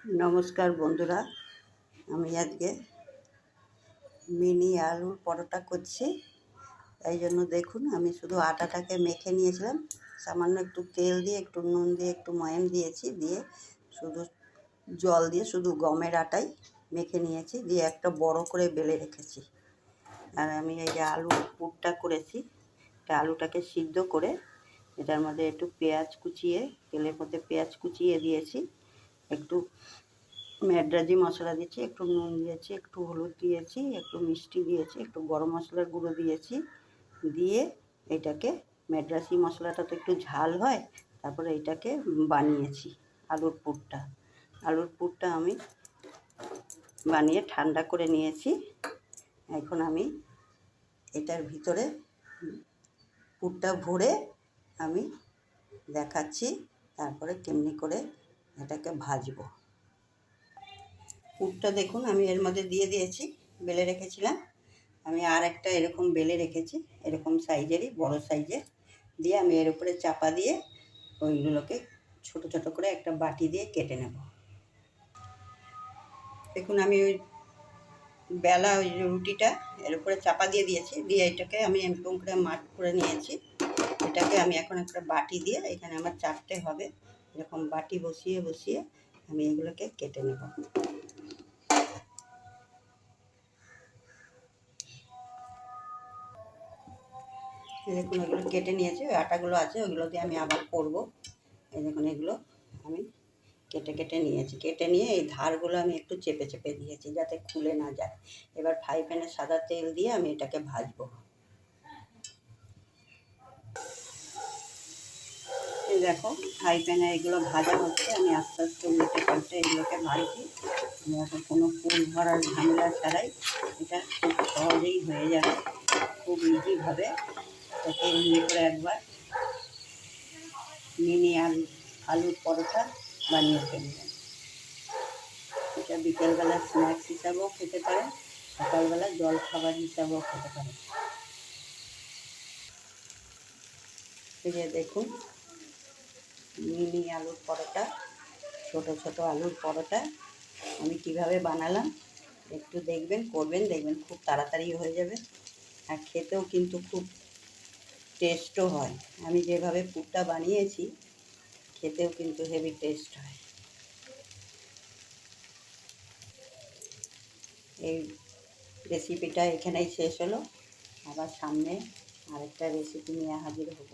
নমস্কার বন্ধুরা, আমি আজকে মিনি আলুর পরোটা করছি। তাই জন্য দেখুন, আমি শুধু আটাটাকে মেখে নিয়েছিলাম, সামান্য একটু তেল দিয়ে, একটু নুন দিয়ে, একটু ময়াম দিয়েছি, দিয়ে শুধু জল দিয়ে শুধু গমের আটাই মেখে নিয়েছি, দিয়ে একটা বড় করে বেলে রেখেছি। আর আমি এই যে আলুর পুরটা করেছি, আলুটাকে সিদ্ধ করে এটার মধ্যে একটু পেঁয়াজ কুচিয়ে, তেলের মধ্যে পেঁয়াজ কুচিয়ে দিয়েছি, একটু ম্যাড্রাজি মশলা দিয়েছি, একটু নুন দিয়েছি, একটু হলুদ দিয়েছি, একটু মিষ্টি দিয়েছি, একটু গরম মশলার গুঁড়ো দিয়েছি, দিয়ে এটাকে ম্যাড্রাসি মশলাটা তো একটু ঝাল হয়, তারপরে এটাকে বানিয়েছি আলুর পুরটা আমি বানিয়ে ঠান্ডা করে নিয়েছি। এখন আমি এটার ভিতরে পুরটা ভরে আমি দেখাচ্ছি, তারপরে কেমনি করে এটাকে ভাজবো। পুরটা দেখুন আমি এর মধ্যে দিয়ে দিয়েছি, বেলে রেখেছিলাম। আমি আর একটা এরকম বেলে রেখেছি, এরকম সাইজেরই, বড় সাইজের, দিয়ে আমি এর উপরে চাপা দিয়ে ওইগুলোকে ছোট ছোট করে একটা বাটি দিয়ে কেটে নেব। দেখুন আমি ওই বেলা ওই রুটিটা এর উপরে চাপা দিয়ে দিয়েছি, দিয়ে এটাকে আমি এরকম করে মাঠ করে নিয়েছি। এটাকে আমি এখন একটা বাটি দিয়ে, এখানে আমার 4টে হবে, এরকম বাটি বসিয়ে বসিয়ে আমি এগুলোকে কেটে নেব। দেখুন এগুলো কেটে নিয়েছি, ওই আটাগুলো আছে ওইগুলো দিয়ে আমি আবার করবো। এই দেখুন এগুলো আমি কেটে কেটে নিয়েছি, কেটে নিয়ে এই ধারগুলো আমি একটু চেপে চেপে দিয়েছি যাতে খুলে না যায়। এবার ফ্রাই প্যানে সাদা তেল দিয়ে আমি এটাকে ভাজবো। এই দেখো ফ্রাই প্যানে এগুলো ভাজা হচ্ছে, আমি আস্তে আস্তে উল্টে পাল্টে এগুলোকে ভাজছি। এখন কোনো ফুল ভরার ঝামেলা ছাড়াই এটা খুব সহজেই হয়ে যাবে, খুব ইজিভাবে। এটাকে এমনি করে একবার মিনি আলুর পরোটা বানিয়ে ফেলবেন। এটা বিকেলবেলা স্ন্যাক্স হিসাবেও খেতে পারেন, সকালবেলা জল খাবার হিসাবেও খেতে পারেন। এই যে দেখুন মিনি আলুর পরোটা, ছোট ছোট আলুর পরোটা আমি কিভাবে বানালাম একটু দেখবেন, করবেন, দেখবেন খুব তাড়াতাড়ি হয়ে যাবে, আর খেতেও কিন্তু খুব টেস্টও হয়। আমি যেভাবে পুরটা বানিয়েছি খেতেও কিন্তু হেভি টেস্ট হয়। এই রেসিপিটা এখানেই শেষ হলো, আবার সামনে আরেকটা রেসিপি নিয়ে হাজির হব।